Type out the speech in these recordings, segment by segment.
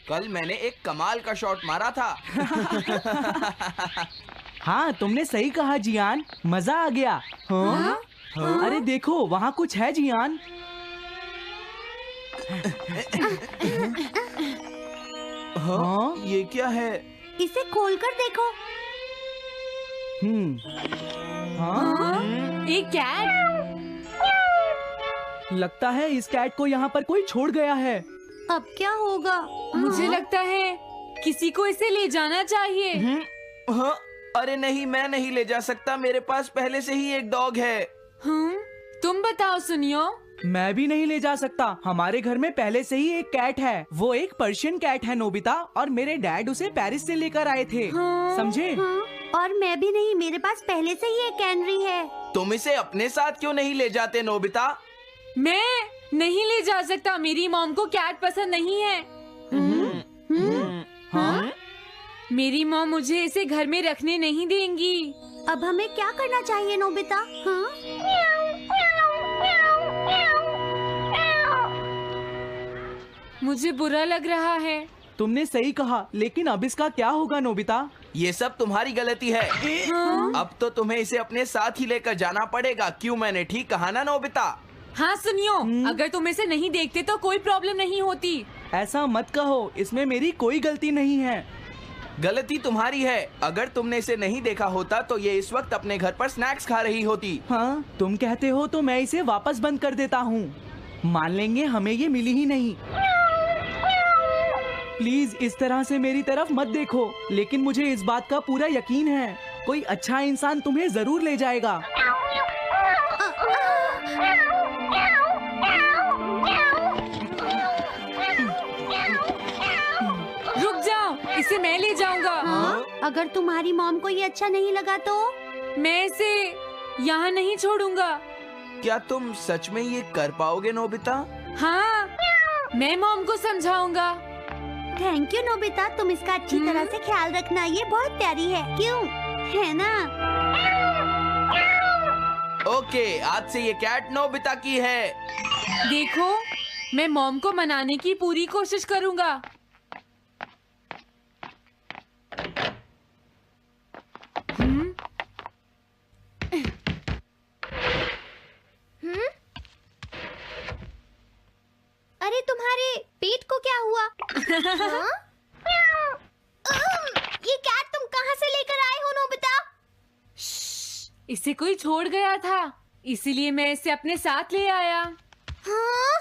कल मैंने एक कमाल का शॉट मारा था। हाँ, तुमने सही कहा जियान, मजा आ गया। हाँ? अरे देखो, वहाँ कुछ है जियान। हाँ? ये क्या है? इसे खोलकर देखो। हाँ? एक कैट। लगता है इस कैट को यहाँ पर कोई छोड़ गया है। अब क्या होगा? मुझे लगता है किसी को इसे ले जाना चाहिए। हाँ? अरे नहीं, मैं नहीं ले जा सकता, मेरे पास पहले से ही एक डॉग है। तुम बताओ सुनियो। मैं भी नहीं ले जा सकता, हमारे घर में पहले से ही एक कैट है। वो एक पर्शियन कैट है नोबिता, और मेरे डैड उसे पेरिस से लेकर आए थे। समझे? और मैं भी नहीं, मेरे पास पहले से ही एक कैनरी है। तुम इसे अपने साथ क्यों नहीं ले जाते नोबिता? मैं नहीं ले जा सकता, मेरी मॉम को कैट पसंद नहीं है। हाँ? मेरी मॉम मुझे इसे घर में रखने नहीं देंगी। अब हमें क्या करना चाहिए नोबिता? हाँ? मुझे बुरा लग रहा है। तुमने सही कहा, लेकिन अब इसका क्या होगा नोबिता? ये सब तुम्हारी गलती है। अब तो तुम्हें इसे अपने साथ ही लेकर जाना पड़ेगा। क्यों, मैंने ठीक कहा ना नोबिता? हाँ सुनियो, अगर तुम इसे नहीं देखते तो कोई प्रॉब्लम नहीं होती। ऐसा मत कहो, इसमें मेरी कोई गलती नहीं है। गलती तुम्हारी है। अगर तुमने इसे नहीं देखा होता तो ये इस वक्त अपने घर पर स्नैक्स खा रही होती। हाँ, तुम कहते हो तो मैं इसे वापस बंद कर देता हूँ। मान लेंगे हमें ये मिली ही नहीं। प्लीज इस तरह से मेरी तरफ मत देखो, लेकिन मुझे इस बात का पूरा यकीन है, कोई अच्छा इंसान तुम्हें जरूर ले जाएगा। रुक जाओ, इसे मैं ले जाऊंगा। हाँ? अगर तुम्हारी मॉम को ये अच्छा नहीं लगा तो? मैं इसे यहाँ नहीं छोड़ूंगा। क्या तुम सच में ये कर पाओगे नोबिता? हाँ, मैं मॉम को समझाऊंगा। थैंक यू नोबिता, तुम इसका अच्छी तरह से ख्याल रखना, ये बहुत प्यारी है। क्यों, है ना? ओके, आज से ये कैट नोबिता की है। देखो, मैं मॉम को मनाने की पूरी कोशिश करूंगा। अरे तुम्हारे पेट को क्या हुआ? हाँ? ये कैट तुम कहाँ से लेकर आए हो नोबिता? इसे कोई छोड़ गया था, इसीलिए मैं इसे अपने साथ ले आया। हाँ?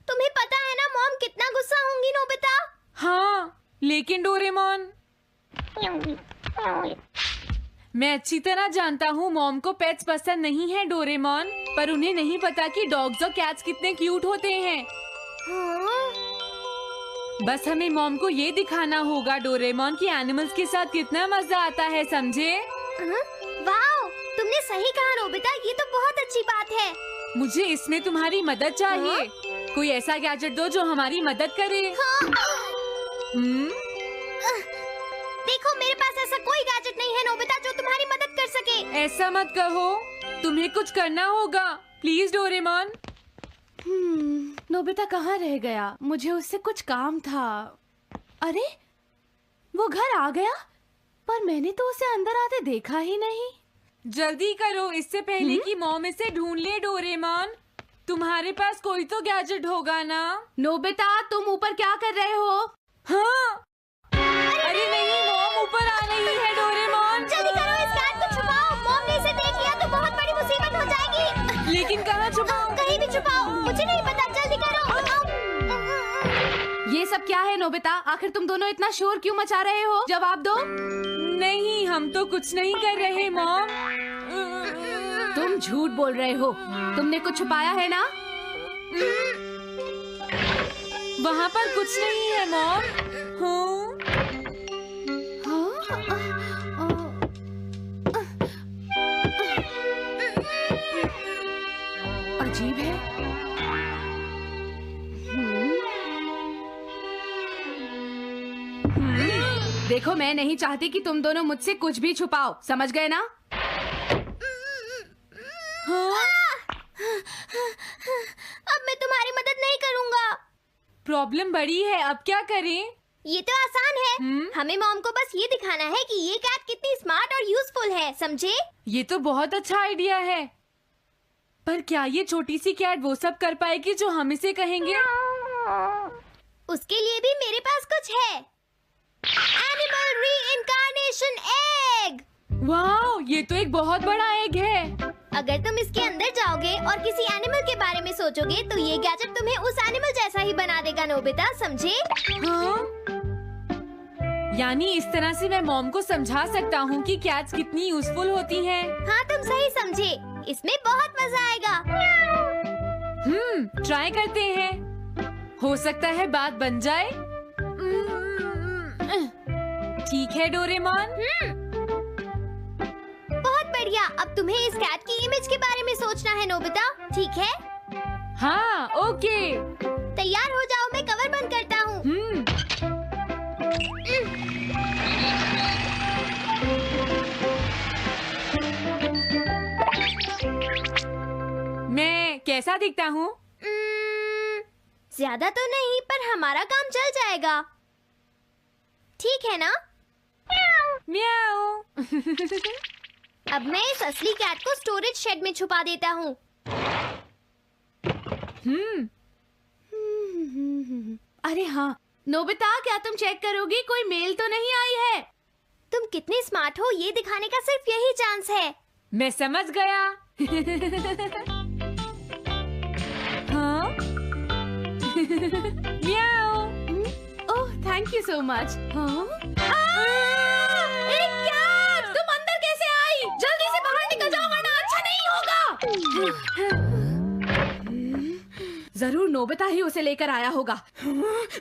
तुम्हें पता है ना मॉम कितना गुस्सा होंगी नोबिता? हाँ, लेकिन डोरेमोन, मैं अच्छी तरह जानता हूँ मॉम को पेट्स पसंद नहीं है डोरेमोन, पर उन्हें नहीं पता कि डॉग्स और कैट्स कितने क्यूट होते हैं। हाँ? बस हमें मॉम को ये दिखाना होगा डोरेमोन कि एनिमल्स के साथ कितना मजा आता है, समझे? वाओ, तुमने सही कहा नोबिता, ये तो बहुत अच्छी बात है। मुझे इसमें तुम्हारी मदद चाहिए। कोई ऐसा गैजेट दो जो हमारी मदद करे। देखो, मेरे पास ऐसा कोई गैजेट नहीं है नोबिता जो तुम्हारी मदद कर सके। ऐसा मत कहो, तुम्हें कुछ करना होगा, प्लीज डोरेमोन। नोबिता कहाँ रह गया? मुझे उससे कुछ काम था। अरे, वो घर आ गया, पर मैंने तो उसे अंदर आते देखा ही नहीं। जल्दी करो, इससे पहले कि मॉम इसे ढूंढ ले डोरेमोन। तुम्हारे पास कोई तो गैजेट होगा ना? नोबिता, तुम ऊपर क्या कर रहे हो? हाँ? अरे नहीं, मॉम ऊपर आ रही है डोरेमोन। जल्दी करो, इस कैट को छुपाओ। मॉम ने इसे देख लिया तो बहुत बड़ी मुसीबत हो जाएगी। लेकिन कहाँ छुपाऊं? कहीं भी छुपाओ, मुझे नहीं पता, जल्दी करो। ये सब क्या है नोबिता? आखिर तुम दोनों इतना शोर क्यों मचा रहे हो? जवाब दो। नहीं, हम तो कुछ नहीं कर रहे मॉम। तुम झूठ बोल रहे हो, तुमने कुछ छुपाया है ना? वहाँ पर कुछ नहीं है मॉम। अजीब है। देखो, मैं नहीं चाहती कि तुम दोनों मुझसे कुछ भी छुपाओ, समझ गए ना? अब मैं तुम्हारी मदद नहीं करूँगा। प्रॉब्लम बड़ी है, अब क्या करें? ये तो आसान है। हमें मॉम को बस ये दिखाना है कि ये कैट कितनी स्मार्ट और यूजफुल है, समझे? ये तो बहुत अच्छा आइडिया है, पर क्या ये छोटी सी कैट वो सब कर पाएगी जो हम इसे कहेंगे? उसके लिए भी मेरे पास कुछ है। Animal reincarnation egg. वाह, ये तो एक बहुत बड़ा एग है। अगर तुम इसके अंदर जाओगे और किसी एनिमल के बारे में सोचोगे तो ये गैजेट तुम्हें उस एनिमल जैसा ही बना देगा, नोबिता, समझे? हाँ? यानी इस तरह से मैं मॉम को समझा सकता हूँ कि कैट्स कितनी यूजफुल होती हैं। हाँ, तुम सही समझे। इसमें बहुत मजा आएगा। ट्राई करते हैं। हो सकता है बात बन जाए। ठीक है डोरेमोन। बहुत बढ़िया। अब तुम्हें इस कैट की इमेज के बारे में सोचना है, नोबिता, ठीक है? हाँ, ओके। तैयार हो जाओ, मैं कवर बंद करता हूँ। मैं कैसा दिखता हूँ? ज्यादा तो नहीं, पर हमारा काम चल जाएगा, ठीक है ना? म्याऊ। अब मैं इस असली कैट को स्टोरेज शेड में छुपा देता हूँ। अरे हाँ, नोबिता, क्या तुम चेक करोगी कोई मेल तो नहीं आई है? तुम कितने स्मार्ट हो ये दिखाने का सिर्फ यही चांस है। मैं समझ गया। हाँ? म्याऊ। ओह, थैंक यू सो मच। हाँ? तुम अंदर कैसे आई? जल्दी से बाहर निकल जाओ वरना अच्छा नहीं होगा। जरूर नोबिता ही उसे लेकर आया होगा।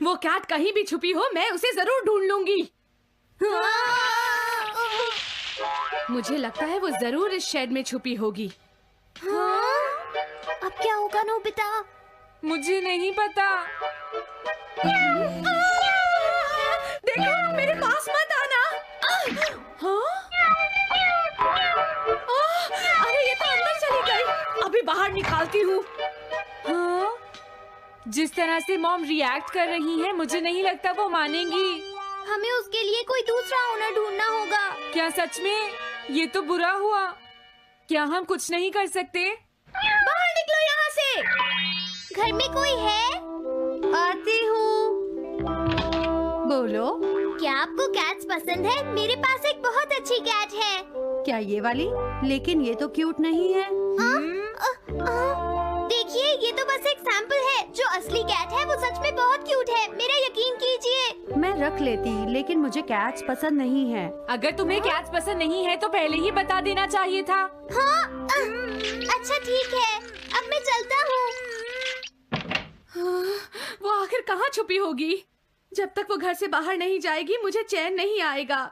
वो कैट कहीं भी छुपी हो, मैं उसे जरूर ढूंढ लूंगी। मुझे लगता है वो जरूर इस शेड में छुपी होगी। अब क्या होगा, नोबिता? मुझे नहीं पता। देखो, मेरे पास मत आना। हाँ? अरे ये तो अंदर चली गई। अभी बाहर निकालती हूँ। हाँ? जिस तरह से मॉम रिएक्ट कर रही है, मुझे नहीं लगता वो मानेंगी। हमें उसके लिए कोई दूसरा ओनर ढूंढना होगा। क्या सच में? ये तो बुरा हुआ। क्या हम कुछ नहीं कर सकते? बाहर निकलो यहाँ से। घर में कोई है? आती हूँ। बोलो, क्या आपको कैट्स पसंद है? मेरे पास एक बहुत अच्छी कैट है। क्या ये वाली? लेकिन ये तो क्यूट नहीं है। देखिए, ये तो बस एक सैंपल है। जो असली कैट है वो सच में बहुत क्यूट है, मेरा यकीन कीजिए। मैं रख लेती, लेकिन मुझे कैट्स पसंद नहीं है। अगर तुम्हें कैट्स पसंद नहीं है तो पहले ही बता देना चाहिए था। हाँ, अच्छा ठीक है, अब मैं चलता हूँ। वो आखिर कहाँ छुपी होगी? जब तक वो घर से बाहर नहीं जाएगी मुझे चैन नहीं आएगा।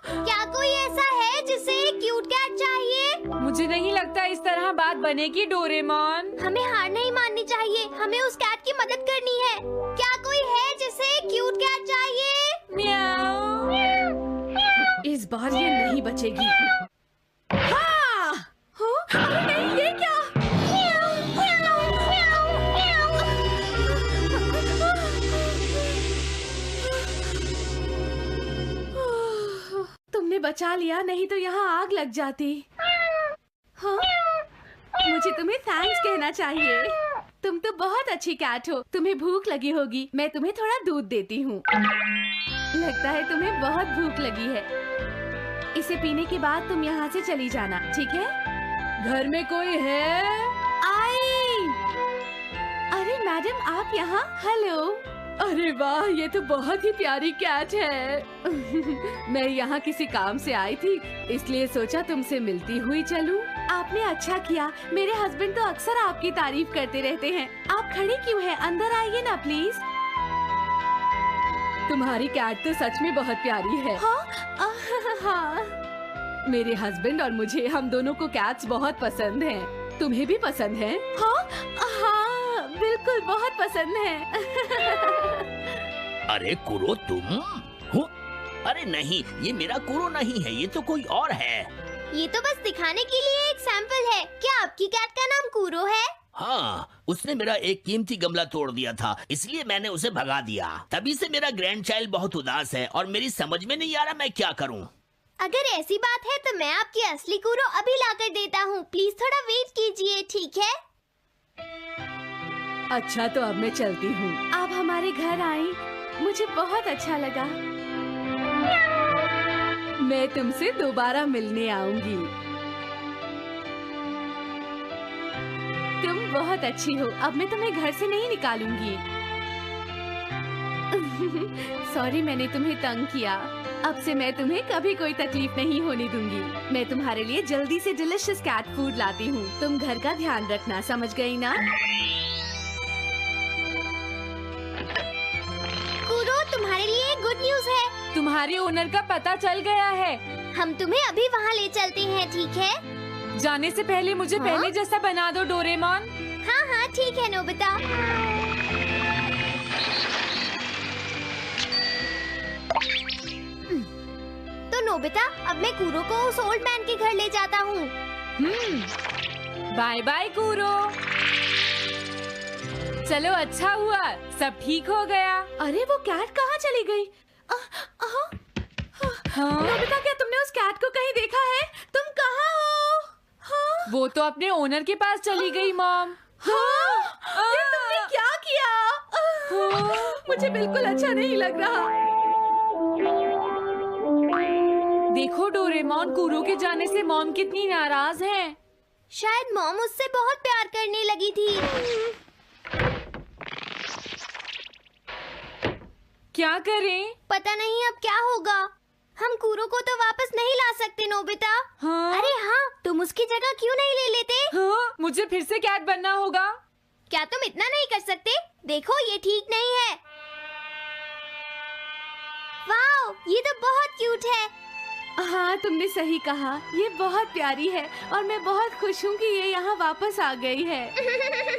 क्या कोई ऐसा है जिसे एक क्यूट कैट चाहिए? मुझे नहीं लगता इस तरह बात बनेगी डोरेमोन। हमें हार नहीं माननी चाहिए, हमें उस कैट की मदद करनी है। क्या कोई है जिसे एक क्यूट कैट चाहिए? म्याऊ। इस बार ये नहीं बचेगी। हाँ! अरे नहीं, ये क्या? तुमने बचा लिया, नहीं तो यहाँ आग लग जाती। हाँ? मुझे तुम्हें थैंक्स कहना चाहिए। तुम तो बहुत अच्छी कैट हो। तुम्हें भूख लगी होगी, मैं तुम्हें थोड़ा दूध देती हूँ। लगता है तुम्हें बहुत भूख लगी है। इसे पीने के बाद तुम यहाँ से चली जाना, ठीक है? घर में कोई है? आई! अरे मैडम, आप यहाँ? हेलो। अरे वाह, ये तो बहुत ही प्यारी कैट है। मैं यहाँ किसी काम से आई थी, इसलिए सोचा तुमसे मिलती हुई चलूं। आपने अच्छा किया। मेरे हस्बैंड तो अक्सर आपकी तारीफ करते रहते हैं। आप खड़ी क्यों हैं? अंदर आइए ना प्लीज। तुम्हारी कैट तो सच में बहुत प्यारी है। हाँ? हाँ। मेरे हस्बैंड और मुझे, हम दोनों को कैट्स बहुत पसंद हैं। तुम्हें भी पसंद है? हाँ, हाँ, बिल्कुल बहुत पसंद है। अरे कुरो, तुम हो? अरे नहीं, ये मेरा कुरो नहीं है, ये तो कोई और है। ये तो बस दिखाने के लिए एक सैंपल है। क्या आपकी कैट का नाम कूरो है? हाँ, उसने मेरा एक कीमती गमला तोड़ दिया था, इसलिए मैंने उसे भगा दिया। तभी से मेरा ग्रैंड चाइल्ड बहुत उदास है और मेरी समझ में नहीं आ रहा मैं क्या करूँ। अगर ऐसी बात है तो मैं आपकी असली कूरो अभी लाकर देता हूँ। प्लीज थोड़ा वेट कीजिए, ठीक है? अच्छा, तो अब मैं चलती हूँ। आप हमारे घर आई, मुझे बहुत अच्छा लगा। मैं तुमसे दोबारा मिलने आऊंगी। तुम बहुत अच्छी हो। अब मैं तुम्हें घर से नहीं निकालूंगी। सॉरी, मैंने तुम्हें तंग किया। अब से मैं तुम्हें कभी कोई तकलीफ नहीं होने दूंगी। मैं तुम्हारे लिए जल्दी से डिलिशियस कैट फूड लाती हूँ। तुम घर का ध्यान रखना, समझ गई ना? कूरो, तुम्हारे लिए एक गुड न्यूज है। तुम्हारे ओनर का पता चल गया है। हम तुम्हें अभी वहाँ ले चलते हैं, ठीक है? जाने से पहले मुझे हाँ? पहले जैसा बना दो डोरेमोन। हाँ हाँ, ठीक है नोबिता। तो नोबिता, अब मैं कूरो को उस ओल्ड मैन के घर ले जाता हूँ। बाय बाय कूरो। चलो, अच्छा हुआ, सब ठीक हो गया। अरे वो कैट कहाँ चली गई? नोबिता, क्या तुमने उस कैट को कहीं देखा है? तुम कहाँ हो? हाँ? वो तो अपने ओनर के पास चली गई मॉम। हाँ? ये तुमने क्या किया? मुझे बिल्कुल अच्छा नहीं लग रहा। देखो डोरेमोन, कूरो के जाने से मॉम कितनी नाराज हैं। शायद मॉम उससे बहुत प्यार करने लगी थी। क्या करें? पता नहीं अब क्या होगा। हम कूरो को तो वापस नहीं ला सकते नोबिता। हाँ? अरे हाँ, तुम उसकी जगह क्यों नहीं ले लेते? हाँ? मुझे फिर से कैट बनना होगा। क्या तुम इतना नहीं कर सकते? देखो, ये ठीक नहीं है। वाओ, ये तो बहुत क्यूट है। हाँ, तुमने सही कहा। ये बहुत प्यारी है और मैं बहुत खुश हूँ कि ये यहाँ वापस आ गई है।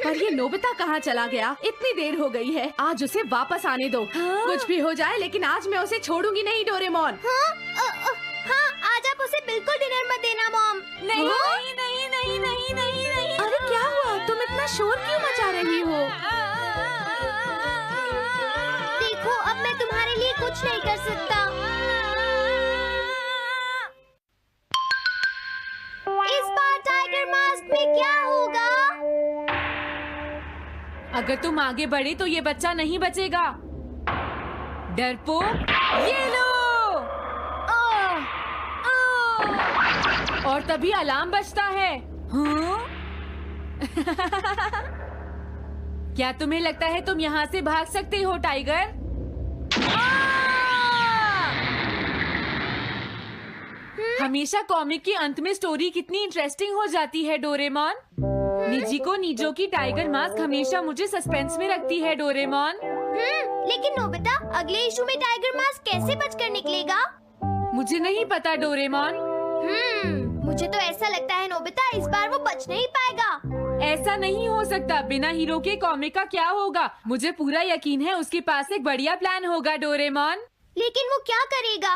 पर ये नोबिता कहाँ चला गया? इतनी देर हो गई है। आज उसे वापस आने दो। कुछ भी हो जाए, लेकिन आज मैं उसे छोड़ूंगी नहीं डोरेमोन। हाँ, आज आप उसे बिल्कुल डिनर मत देना मॉम। नहीं नहीं नहीं नहीं नहीं नहीं नहीं। अरे क्या हुआ? तुम इतना शोर क्यों मचा रही हो? देखो, अब मैं तुम्हारे लिए कुछ नहीं कर सकता। इस बार टाइगर मास्क में क्या होगा? अगर तुम आगे बढ़े तो ये बच्चा नहीं बचेगा। डरपोक, ये लो। और तभी अलार्म बजता है। हाँ? क्या तुम्हें लगता है तुम यहाँ से भाग सकते हो टाइगर? हमेशा कॉमिक के अंत में स्टोरी कितनी इंटरेस्टिंग हो जाती है डोरेमोन। निजी को नीजो की टाइगर मास्क हमेशा मुझे सस्पेंस में रखती है डोरेमोन। लेकिन नोबिता, अगले इशू में टाइगर मास्क कैसे बचकर निकलेगा? मुझे नहीं पता डोरेमोन। मुझे तो ऐसा लगता है नोबिता, इस बार वो बच नहीं पाएगा। ऐसा नहीं हो सकता। बिना हीरो के कॉमिक का क्या होगा? मुझे पूरा यकीन है उसके पास एक बढ़िया प्लान होगा डोरेमोन। लेकिन वो क्या करेगा?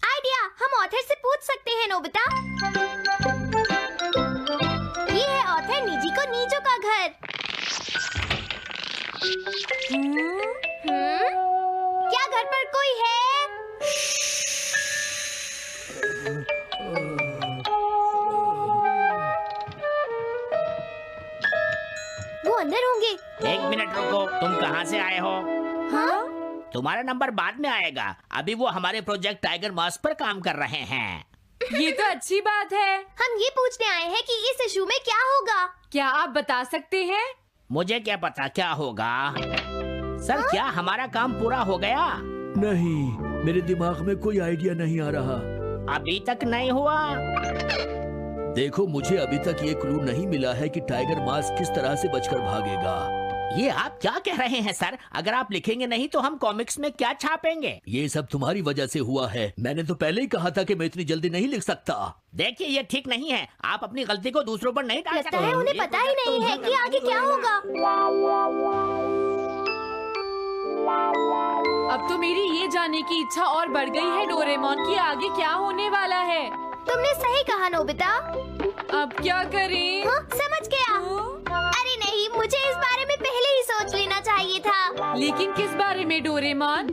आइडिया, हम ऑथर से पूछ सकते हैं नोबिता। ये है ऑथर निजी को नीजो का घर। क्या घर पर कोई है? वो अंदर होंगे। एक मिनट रुको, तुम कहाँ से आए हो? हाँ? तुम्हारा नंबर बाद में आएगा। अभी वो हमारे प्रोजेक्ट टाइगर मास्क पर काम कर रहे हैं। ये तो अच्छी बात है। हम ये पूछने आए हैं कि इस इशू में क्या होगा। क्या आप बता सकते हैं? मुझे क्या पता क्या होगा। सर, क्या हमारा काम पूरा हो गया? नहीं, मेरे दिमाग में कोई आइडिया नहीं आ रहा। अभी तक नहीं हुआ। देखो, मुझे अभी तक ये क्लू नहीं मिला है कि टाइगर मास्क किस तरह से बचकर भागेगा। ये आप क्या कह रहे हैं सर? अगर आप लिखेंगे नहीं तो हम कॉमिक्स में क्या छापेंगे? ये सब तुम्हारी वजह से हुआ है। मैंने तो पहले ही कहा था कि मैं इतनी जल्दी नहीं लिख सकता। देखिए, ये ठीक नहीं है। आप अपनी गलती को दूसरों पर नहीं डाल लगता है उन्हें पता ही नहीं है कि आगे क्या होगा। अब तो मेरी ये जानने की इच्छा और बढ़ गई है डोरेमोन कि आगे क्या होने वाला है। तुमने सही कहा नोबिता। अब क्या करें? समझ गया। लेकिन किस बारे में डोरेमोन?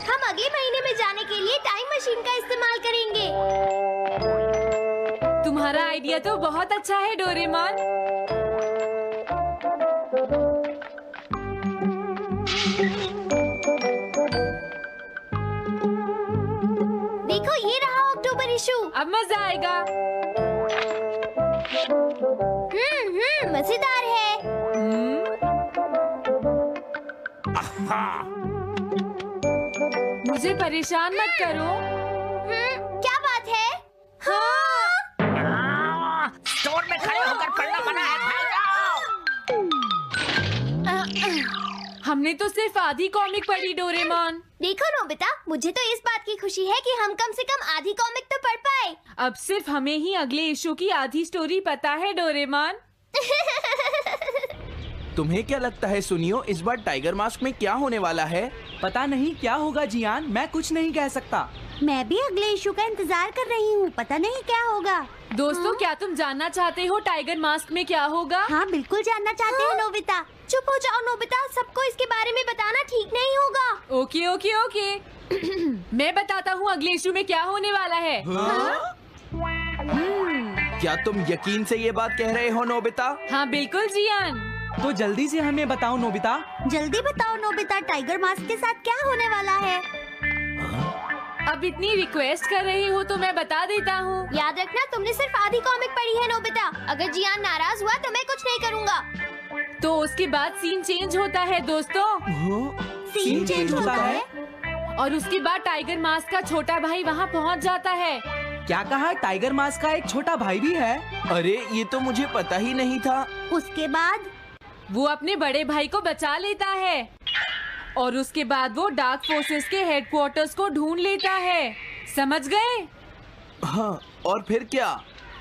हम अगले महीने में जाने के लिए टाइम मशीन का इस्तेमाल करेंगे। तुम्हारा आइडिया तो बहुत अच्छा है डोरेमोन। देखो ये रहा अक्टूबर इशू। अब मजा आएगा। मजेदार है। मुझे परेशान मत करो। क्या बात है? स्टोर में खड़े होकर पढ़ना मना है, भाग जाओ। हमने तो सिर्फ आधी कॉमिक पढ़ी डोरेमोन। देखो नोबिता, मुझे तो इस बात की खुशी है कि हम कम से कम आधी कॉमिक तो पढ़ पाए। अब सिर्फ हमें ही अगले इशू की आधी स्टोरी पता है डोरेमोन। तुम्हें क्या लगता है सुनियो, इस बार टाइगर मास्क में क्या होने वाला है? पता नहीं क्या होगा जियान, मैं कुछ नहीं कह सकता। मैं भी अगले इशू का इंतजार कर रही हूँ, पता नहीं क्या होगा। दोस्तों, क्या तुम जानना चाहते हो टाइगर मास्क में क्या होगा? हाँ बिल्कुल जानना चाहते हैं नोबिता। चुप हो जाओ नोबिता, सबको इसके बारे में बताना ठीक नहीं होगा। Okay okay okay. मैं बताता हूँ अगले इशू में क्या होने वाला है। क्या तुम यकीन से ये बात कह रहे हो नोबिता? हाँ बिल्कुल जियान। तो जल्दी से हमें बताओ नोबिता। जल्दी बताओ नोबिता, टाइगर मास्क के साथ क्या होने वाला है? अब इतनी रिक्वेस्ट कर रही हो तो मैं बता देता हूँ। याद रखना, तुमने सिर्फ आधी कॉमिक पढ़ी है नोबिता। अगर जियान नाराज हुआ तो मैं कुछ नहीं करूँगा। तो उसके बाद सीन चेंज होता है दोस्तों। सीन चेंज होता है? और उसके बाद टाइगर मास्क का छोटा भाई वहाँ पहुँच जाता है। क्या कहा? टाइगर मास्क का एक छोटा भाई भी है? अरे ये तो मुझे पता ही नहीं था। उसके बाद वो अपने बड़े भाई को बचा लेता है और उसके बाद वो डार्क फोर्सेस के हेडक्वार्टर्स को ढूंढ लेता है। समझ गए? हाँ, और फिर क्या?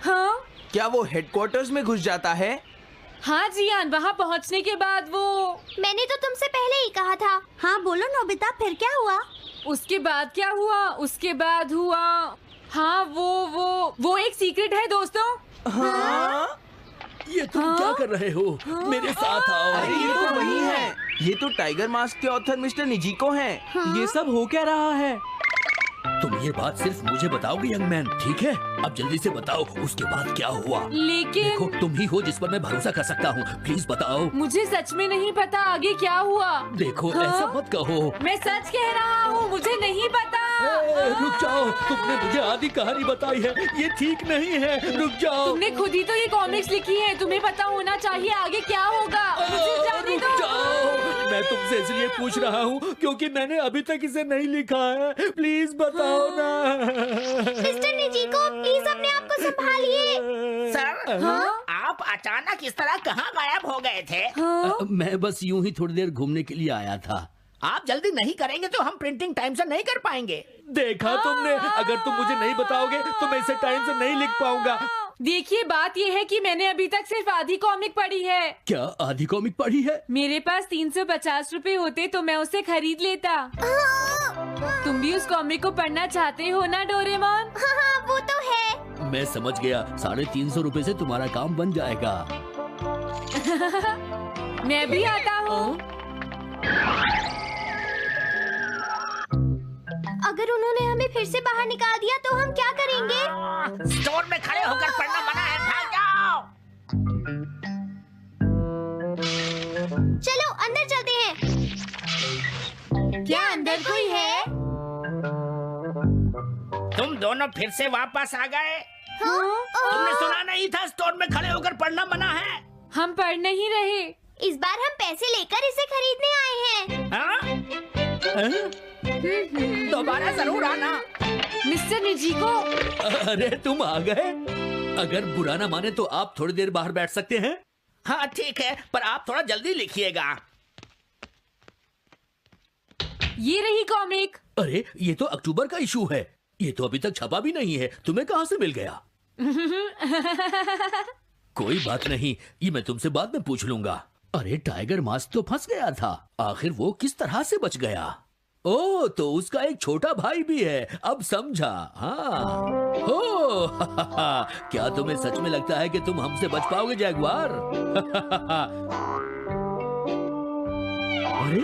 हाँ क्या वो हेडक्वार्टर्स में घुस जाता है? हाँ जियान, वहाँ पहुँचने के बाद वो मैंने तो तुमसे पहले ही कहा था। हाँ बोलो नोबिता, फिर क्या हुआ? उसके बाद क्या हुआ? उसके बाद हुआ, हाँ वो एक सीक्रेट है दोस्तों। हाँ? ये तुम क्या कर रहे हो? मेरे साथ आओ। अरे ये तो वही है। ये तो टाइगर मास्क के ऑथर मिस्टर निजिको हैं। ये सब हो क्या रहा है? तुम ये बात सिर्फ मुझे बताओगे यंग मैन, ठीक है? अब जल्दी से बताओ उसके बाद क्या हुआ। लेकिन देखो, तुम ही हो जिस पर मैं भरोसा कर सकता हूँ, प्लीज बताओ। मुझे सच में नहीं पता आगे क्या हुआ। देखो हाँ? ऐसा मत कहो। मैं सच कह रहा हूँ, मुझे नहीं पता। रुक जाओ, तुमने मुझे आधी कहानी बताई है, ये ठीक नहीं है। रुक जाओ। तुमने खुद ही तो ये कॉमिक्स लिखी है, तुम्हें पता होना चाहिए आगे क्या होगा। मुझे जाने रुक दो। जाओ, मैं तुमसे इसलिए पूछ रहा हूँ क्योंकि मैंने अभी तक इसे नहीं लिखा है। प्लीज बताओ ना। मिस्टर निजिको, प्लीज अपने आप को संभालिए। सर, आप अचानक इस तरह कहाँ गायब हो गए थे? मैं बस यूं ही थोड़ी देर घूमने के लिए आया था। आप जल्दी नहीं करेंगे तो हम प्रिंटिंग टाइम से नहीं कर पाएंगे। देखा तुमने, अगर तुम मुझे नहीं बताओगे तो मैं इसे टाइम से नहीं लिख पाऊंगा। देखिए, बात ये है कि मैंने अभी तक सिर्फ आधी कॉमिक पढ़ी है। क्या आधी कॉमिक पढ़ी है? मेरे पास 350 रुपए होते तो मैं उसे खरीद लेता। तुम भी उस कॉमिक को पढ़ना चाहते हो ना डोरेमोन? हाँ वो तो है। मैं समझ गया, 350 रुपए से तुम्हारा काम बन जाएगा। मैं भी आता हूँ। अगर उन्होंने हमें फिर से बाहर निकाल दिया तो हम क्या करेंगे? स्टोर में खड़े होकर पढ़ना मना है, भाग जाओ। चलो अंदर चलते हैं। क्या अंदर कोई है? तुम दोनों फिर से वापस आ गए। हाँ? तुमने सुना नहीं था स्टोर में खड़े होकर पढ़ना मना है? हम पढ़ नहीं रहे। इस बार हम पैसे लेकर इसे खरीदने आए हैं। हाँ? दोबारा जरूर आना। मिस्टर निजिको, अरे तुम आ गए। अगर बुरा ना माने तो आप थोड़ी देर बाहर बैठ सकते हैं। हाँ ठीक है, पर आप थोड़ा जल्दी लिखिएगा। ये रही कॉमिक। अरे ये तो अक्टूबर का इशू है, ये तो अभी तक छपा भी नहीं है। तुम्हें कहाँ से मिल गया? कोई बात नहीं, ये मैं तुमसे बाद में पूछ लूंगा। अरे टाइगर मास्क तो फंस गया था, आखिर वो किस तरह से बच गया? ओ, तो उसका एक छोटा भाई भी है, अब समझा। हाँ। ओ, क्या तुम्हें सच में लगता है कि तुम हमसे बच पाओगे जैगुआर? अरे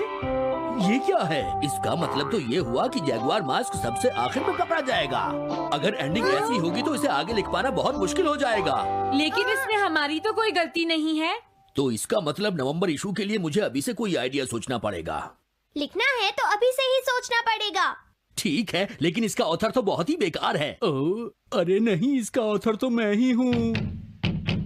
ये क्या है? इसका मतलब तो ये हुआ कि जैगुआर मास्क सबसे आखिर में पकड़ा जाएगा। अगर एंडिंग ऐसी होगी तो इसे आगे लिख पाना बहुत मुश्किल हो जाएगा। लेकिन इसमें हमारी तो कोई गलती नहीं है। तो इसका मतलब नवंबर इशू के लिए मुझे अभी से कोई आइडिया सोचना पड़ेगा। लिखना है तो अभी से ही सोचना पड़ेगा। ठीक है, लेकिन इसका ऑथर तो बहुत ही बेकार है। अरे नहीं, इसका ऑथर तो मैं ही हूँ।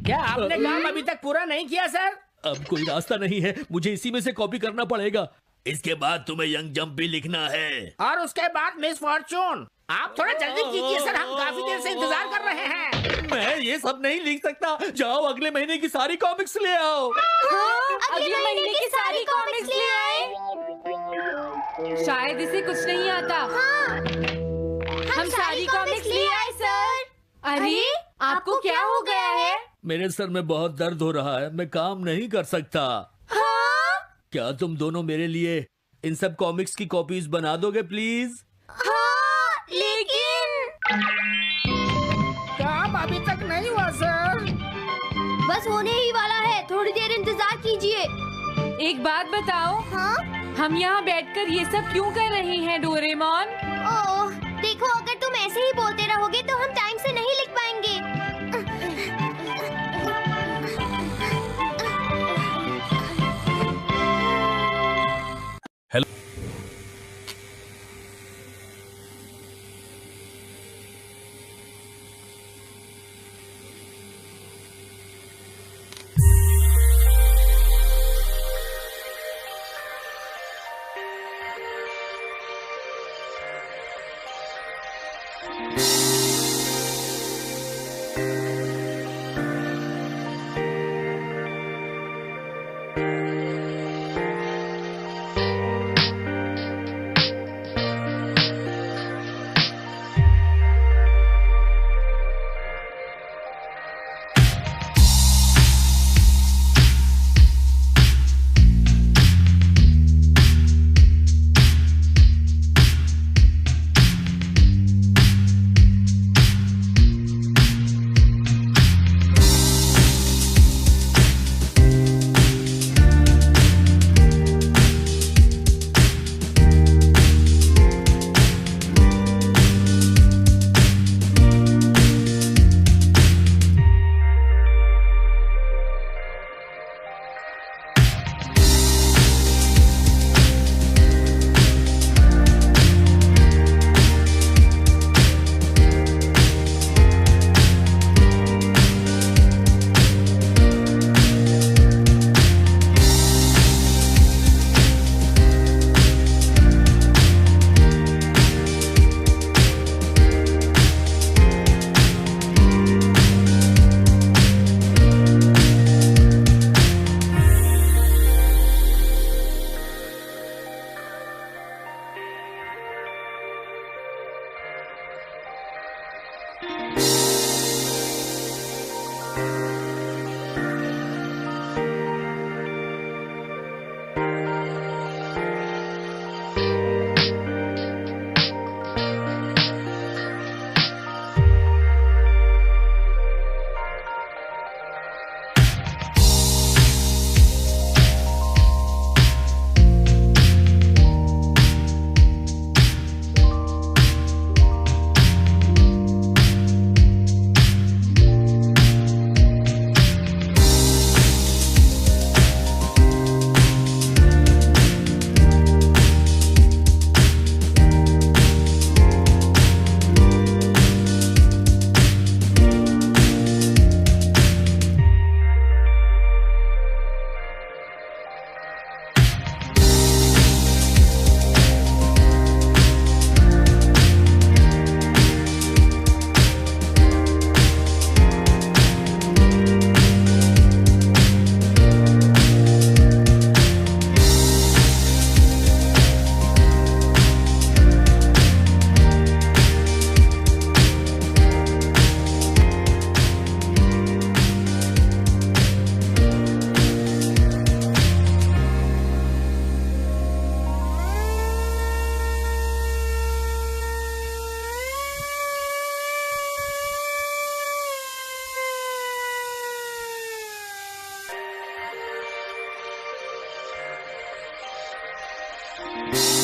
क्या आपने काम अभी तक पूरा नहीं किया सर? अब कोई रास्ता नहीं है, मुझे इसी में से कॉपी करना पड़ेगा। इसके बाद तुम्हें यंग जंप भी लिखना है। और उसके बाद मिस फॉर्चून। आप थोड़ा जल्दी कीजिए सर, हम काफी देर से इंतजार कर रहे हैं। मैं ये सब नहीं लिख सकता। जाओ अगले महीने की सारी कॉमिक्स ले आओ। अगले महीने की सारी कॉमिक्स ले आए। शायद इसे कुछ नहीं आता। हम सारी कॉमिक्स ले आए सर। अरे आपको क्या हो गया है? मेरे सर में बहुत दर्द हो रहा है, मैं काम नहीं कर सकता। क्या तुम दोनों मेरे लिए इन सब कॉमिक्स की कॉपीज बना दोगे प्लीज? लेकिन काम अभी तक नहीं हुआ सर। बस होने ही वाला है, थोड़ी देर इंतजार कीजिए। एक बात बताओ, हाँ? हम यहाँ बैठकर ये सब क्यों कर रहे हैं डोरेमोन? ओह, देखो अगर तुम ऐसे ही बोलते रहोगे तो हम टाइम से नहीं लिख पाएंगे। है।